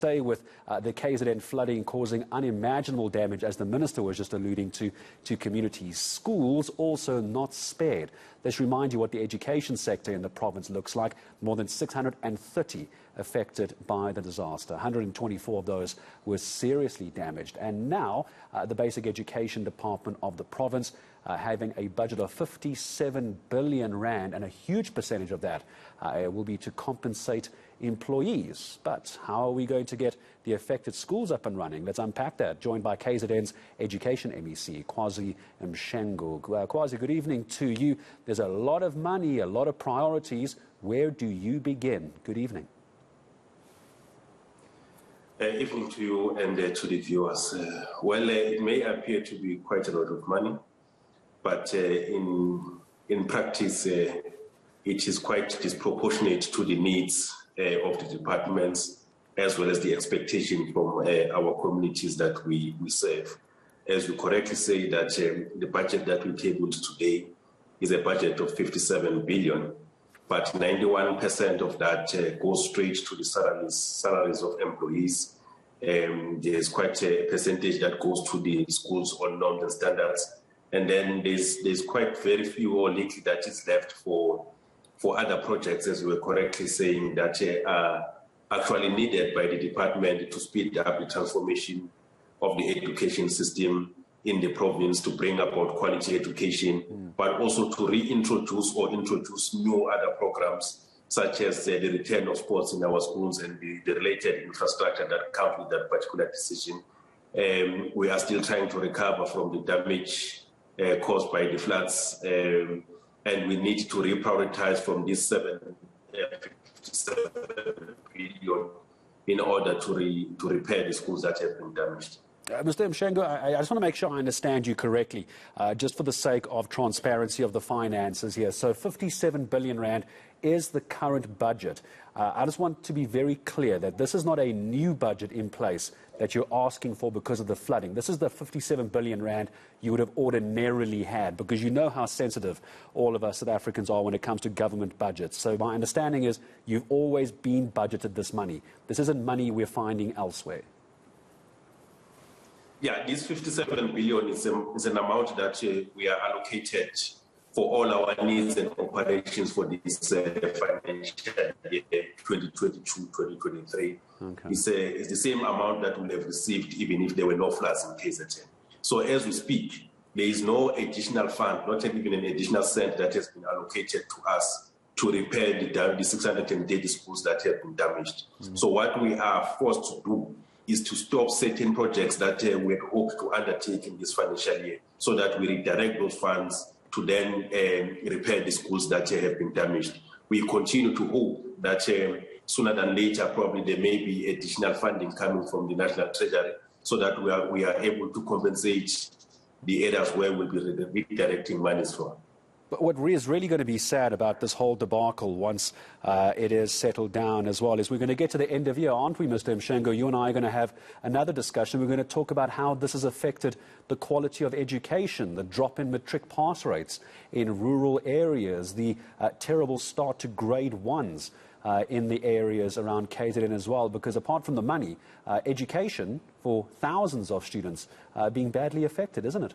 Stay with the KZN flooding causing unimaginable damage, as the minister was just alluding to communities. Schools also not spared. Let's remind you what the education sector in the province looks like. More than 630 affected by the disaster. 124 of those were seriously damaged. And now the Basic Education Department of the province having a budget of 57 billion rand, and a huge percentage of that will be to compensate employees. But how are we going to get the affected schools up and running? Let's unpack that. Joined by KZN's Education MEC, Kwazi Mshengo. Kwazi, good evening to you. There's a lot of money, a lot of priorities. Where do you begin? Good evening. Evening to you and to the viewers. Well, it may appear to be quite a lot of money, but in practice, it is quite disproportionate to the needs of the departments, as well as the expectation from our communities that we serve. As you correctly say, that the budget that we tabled today is a budget of 57 billion, but 91% of that goes straight to the salaries of employees. There's quite a percentage that goes to the schools on norms and standards, and then there's quite very few or little that is left for other projects, as you were correctly saying, that are actually needed by the department to speed up the transformation of the education system in the province, to bring about quality education, but also to reintroduce or introduce new other programs, such as the return of sports in our schools and the related infrastructure that comes with that particular decision. We are still trying to recover from the damage caused by the floods, and we need to reprioritize from this 57 billion in order to repair the schools that have been damaged. Mr. Mshengo, I just want to make sure I understand you correctly, just for the sake of transparency of the finances here. So 57 billion rand is the current budget. I just want to be very clear that this is not a new budget in place that you're asking for because of the flooding. This is the 57 billion rand you would have ordinarily had, because you know how sensitive all of us South Africans are when it comes to government budgets. So my understanding is you've always been budgeted this money. This isn't money we're finding elsewhere. Yeah, this 57 billion is an amount that we are allocated for all our needs and operations for this financial year 2022-2023. Okay. It's the same amount that we have received even if there were no floods in KZN. So as we speak, there is no additional fund, not even an additional cent that has been allocated to us to repair the 630 schools that have been damaged. So what we are forced to do is to stop certain projects that we had hoped to undertake in this financial year, so that we redirect those funds to then repair the schools that have been damaged. We continue to hope that sooner than later, probably there may be additional funding coming from the National Treasury, so that we are able to compensate the areas where we'll be redirecting monies from. But what is really going to be sad about this whole debacle, once it is settled down as well, is we're going to get to the end of year, aren't we, Mr. Mshengo? You and I are going to have another discussion. We're going to talk about how this has affected the quality of education, the drop in matric pass rates in rural areas, the terrible start to grade ones in the areas around KZN as well, because apart from the money, education for thousands of students being badly affected, isn't it?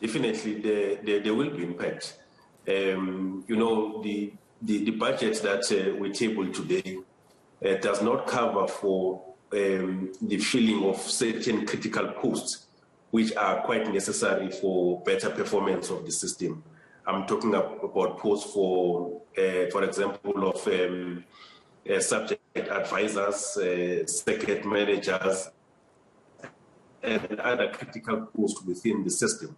Definitely, there will be impact. You know, the budget that we tabled today does not cover for the filling of certain critical posts, which are quite necessary for better performance of the system. I'm talking about posts for example, of subject advisors, circuit managers, and other critical posts within the system.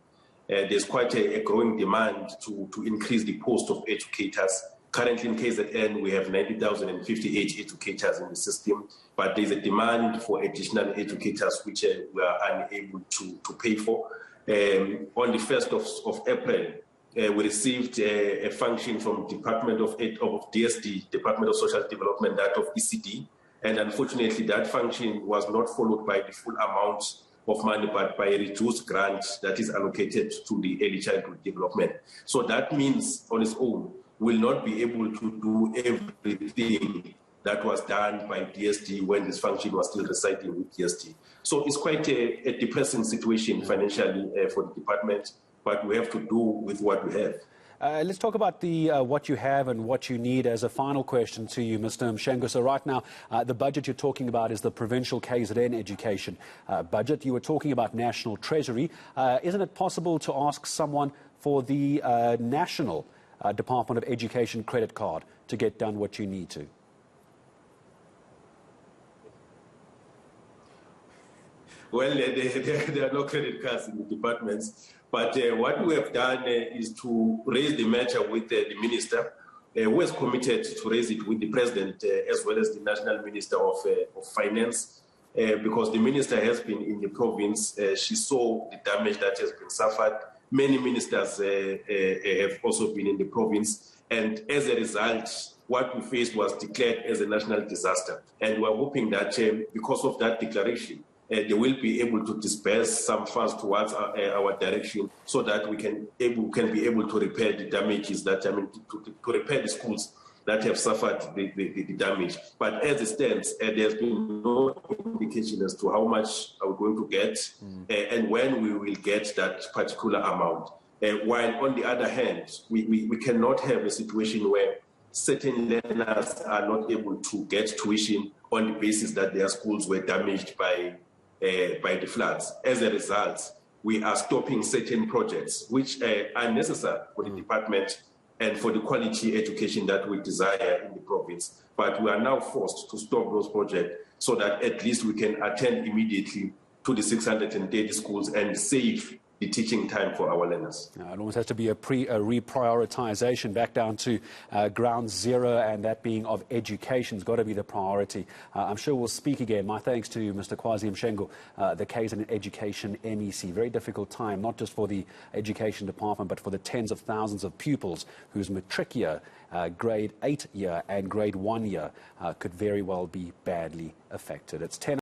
There's quite a growing demand to increase the post of educators. Currently in KZN, we have 90,058 educators in the system, but there's a demand for additional educators which we are unable to pay for. On the 1st of April, we received a function from Department of DSD, Department of Social Development, that of ECD, and unfortunately that function was not followed by the full amount of money, but by a reduced grant that is allocated to the early childhood development. So that means on its own, will not be able to do everything that was done by DSD when this function was still residing with DSD. So it's quite a depressing situation financially for the department, but we have to do with what we have. Let's talk about the what you have and what you need as a final question to you, Mr. Mshengo. So right now, the budget you're talking about is the provincial KZN education budget. You were talking about National Treasury. Isn't it possible to ask someone for the National Department of Education credit card to get done what you need to? Well, there are no credit cards in the departments, but what we have done is to raise the matter with the minister, who has committed to raise it with the president as well as the national minister of finance, because the minister has been in the province. She saw the damage that has been suffered. Many ministers have also been in the province, and as a result, what we faced was declared as a national disaster. And we're hoping that because of that declaration, they will be able to disperse some funds towards our direction so that we can be able to repair the damages that, to repair the schools that have suffered the damage. But as it stands, there's been no indication as to how much are we going to get and when we will get that particular amount. While on the other hand, we cannot have a situation where certain learners are not able to get tuition on the basis that their schools were damaged by the floods. As a result, we are stopping certain projects which are necessary for the department and for the quality education that we desire in the province. But we are now forced to stop those projects so that at least we can attend immediately to the 630 schools and save the teaching time for our learners. It almost has to be a reprioritization back down to ground zero, and that being of education has got to be the priority. I'm sure we'll speak again. My thanks to Mr. Kwazi Mshengo, the KZN Education MEC. Very difficult time, not just for the education department, but for the tens of thousands of pupils whose matric year, grade 8 year and grade 1 year could very well be badly affected. It's 10